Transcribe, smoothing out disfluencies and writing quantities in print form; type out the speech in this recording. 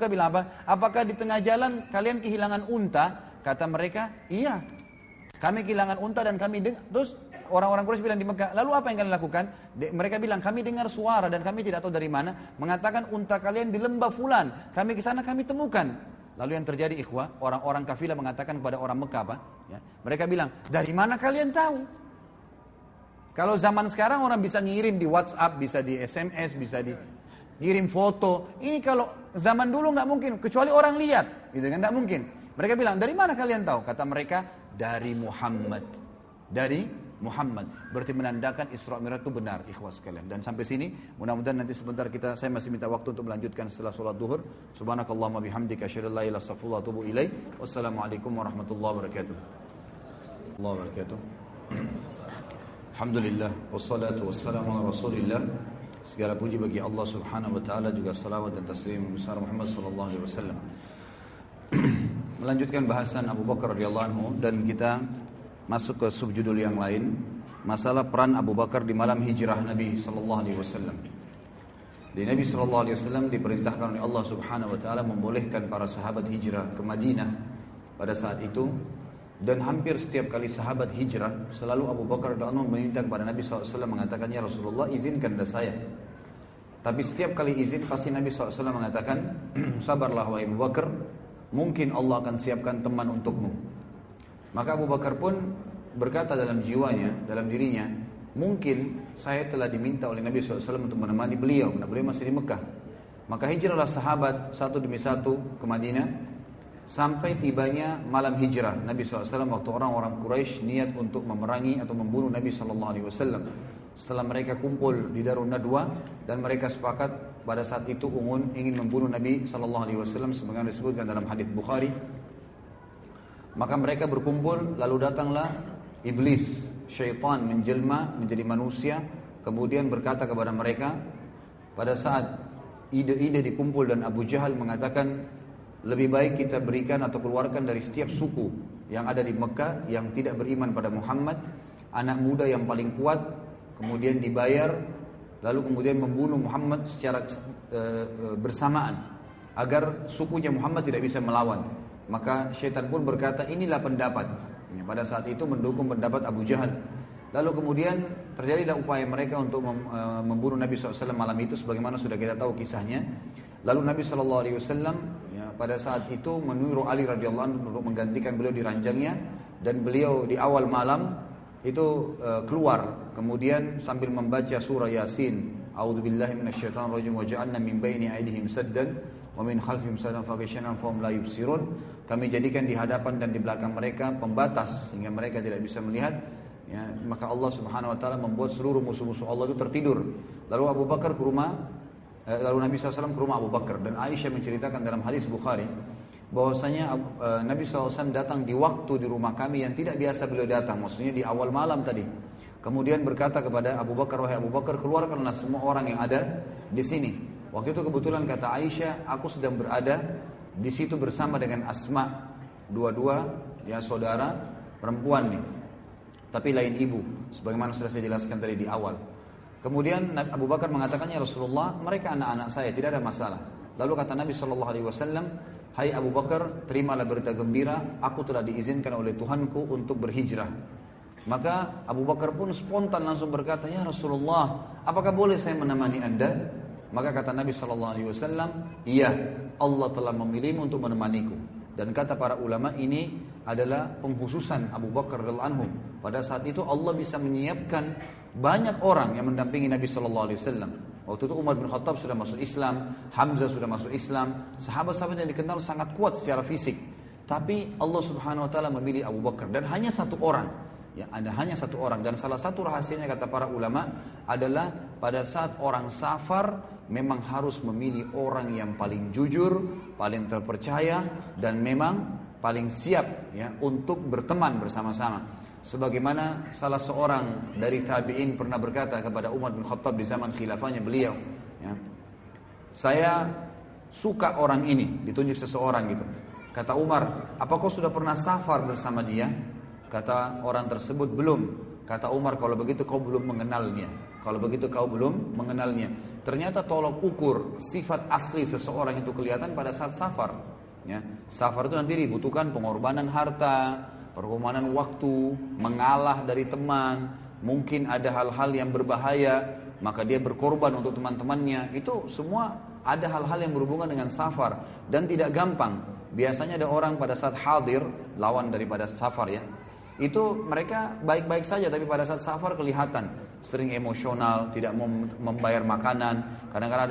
Mekah bilang apa? Apakah di tengah jalan kalian kehilangan unta? Kata mereka, iya. Kami kehilangan unta dan kami dengar. Terus orang-orang Quraisy bilang di Mekah, lalu apa yang kalian lakukan? Mereka bilang, kami dengar suara dan kami tidak tahu dari mana, mengatakan unta kalian di lembah fulan. Kami ke sana kami temukan. Lalu yang terjadi ikhwah, orang-orang kafilah mengatakan kepada orang Mekah apa? Ya, mereka bilang, dari mana kalian tahu? Kalau zaman sekarang orang bisa ngirim di WhatsApp, bisa di SMS, bisa di ngirim foto. Ini kalau zaman dulu nggak mungkin, kecuali orang lihat, gitu kan? Nggak mungkin. Mereka bilang, dari mana kalian tahu? Kata mereka, dari Muhammad. Dari Muhammad. Berarti menandakan Isra Mi'raj itu benar, ikhwas sekalian. Dan sampai sini, mudah-mudahan nanti sebentar saya masih minta waktu untuk melanjutkan setelah sholat duhur. Subhanakallahumma bihamdika asyhadu an la ilaha illa anta astaghfiruka wa atubu ilaik. Wassalamualaikum warahmatullahi wabarakatuh. Allah wabarakatuh. Alhamdulillah, wassalatu wassalamu ala rasulillah. Segala puji bagi Allah subhanahu wa ta'ala, juga salawat dan taslim besar Muhammad sallallahu alaihi wasallam. Melanjutkan bahasan Abu Bakar radhiyallahu anhu, dan kita masuk ke subjudul yang lain, masalah peran Abu Bakar di malam hijrah Nabi sallallahu alaihi wasallam. Di Nabi sallallahu alaihi wasallam diperintahkan oleh Allah subhanahu wa ta'ala membolehkan para sahabat hijrah ke Madinah pada saat itu. Dan hampir setiap kali sahabat hijrah, selalu Abu Bakar radhiyallahu anhu meminta kepada Nabi SAW, mengatakan, ya Rasulullah, izinkan saya. Tapi setiap kali izin, pasti Nabi SAW mengatakan, sabarlah wahai Abu Bakar, mungkin Allah akan siapkan teman untukmu. Maka Abu Bakar pun berkata dalam jiwanya, dalam dirinya, mungkin saya telah diminta oleh Nabi SAW untuk menemani beliau, karena beliau masih di Mekah. Maka hijrahlah sahabat satu demi satu ke Madinah, sampai tibanya malam hijrah Nabi SAW, waktu orang-orang Quraisy niat untuk memerangi atau membunuh Nabi SAW. Setelah mereka kumpul di Darun Nadwa, dan mereka sepakat pada saat itu ingin membunuh Nabi SAW, sebagaimana disebutkan dalam hadis Bukhari. Maka mereka berkumpul, lalu datanglah iblis, syaitan menjelma menjadi manusia, kemudian berkata kepada mereka, pada saat ide-ide dikumpul dan Abu Jahal mengatakan, lebih baik kita berikan atau keluarkan dari setiap suku yang ada di Mekah yang tidak beriman pada Muhammad, anak muda yang paling kuat, kemudian dibayar, lalu kemudian membunuh Muhammad secara bersamaan, agar sukunya Muhammad tidak bisa melawan. Maka syaitan pun berkata, inilah pendapat. Pada saat itu mendukung pendapat Abu Jahal. Lalu kemudian terjadilah upaya mereka untuk membunuh Nabi SAW malam itu, sebagaimana sudah kita tahu kisahnya. Lalu Nabi SAW pada saat itu menyuruh Ali radhiyallahu anhu untuk menggantikan beliau di ranjangnya, dan beliau di awal malam itu keluar, kemudian sambil membaca surah Yasin, a'udzubillahi minasyaitonir rajim, wa ja'alna min baini aydihim saddan wa min khalfihim saddan faghashiynahum fahum la yubsirun. Kami jadikan di hadapan dan di belakang mereka pembatas sehingga mereka tidak bisa melihat. Ya, maka Allah Subhanahu wa taala membuat seluruh musuh-musuh Allah itu tertidur. Lalu Abu Bakar ke rumah Lalu Nabi SAW ke rumah Abu Bakar, dan Aisyah menceritakan dalam hadis Bukhari bahwasanya Nabi SAW datang di waktu di rumah kami yang tidak biasa beliau datang, maksudnya di awal malam tadi. Kemudian berkata kepada Abu Bakar, wahai Abu Bakar, keluarkanlah semua orang yang ada di sini. Waktu itu kebetulan kata Aisyah, aku sedang berada di situ bersama dengan Asma, dua-dua ya saudara perempuan nih, tapi lain ibu, sebagaimana sudah saya jelaskan tadi di awal. Kemudian Abu Bakar mengatakan, ya Rasulullah, mereka anak-anak saya, tidak ada masalah. Lalu kata Nabi SAW, hai Abu Bakar, terimalah berita gembira, aku telah diizinkan oleh Tuhanku untuk berhijrah. Maka Abu Bakar pun spontan langsung berkata, ya Rasulullah, apakah boleh saya menemani anda? Maka kata Nabi SAW, iya, Allah telah memilihmu untuk menemaniku. Dan kata para ulama, ini adalah pengkhususan Abu Bakar radhiyallahu anhu. Pada saat itu Allah bisa menyiapkan banyak orang yang mendampingi Nabi SAW. Waktu itu Umar bin Khattab sudah masuk Islam, Hamzah sudah masuk Islam, sahabat-sahabat yang dikenal sangat kuat secara fisik. Tapi Allah Subhanahu wa taala memilih Abu Bakar, dan hanya satu orang. Ya, ada hanya satu orang, dan salah satu rahasianya kata para ulama adalah pada saat orang safar memang harus memilih orang yang paling jujur, paling terpercaya, dan memang paling siap ya untuk berteman bersama-sama. Sebagaimana salah seorang dari tabi'in pernah berkata kepada Umar bin Khattab di zaman khilafahnya beliau, ya, saya suka orang ini, ditunjuk seseorang gitu. Kata Umar, apa kau sudah pernah safar bersama dia? Kata orang tersebut, belum. Kata Umar, kalau begitu kau belum mengenalnya. Kalau begitu kau belum mengenalnya. ternyata tolok ukur sifat asli seseorang itu kelihatan pada saat safar. Ya, safar itu nanti dibutuhkan pengorbanan harta, pengorbanan waktu, mengalah dari teman, mungkin ada hal-hal yang berbahaya, maka dia berkorban untuk teman-temannya. Itu semua ada hal-hal yang berhubungan dengan safar dan tidak gampang. Biasanya ada orang pada saat hadir, lawan daripada safar ya, itu mereka baik-baik saja, tapi pada saat safar kelihatan sering emosional, tidak mau membayar makanan. Kadang-kadang ada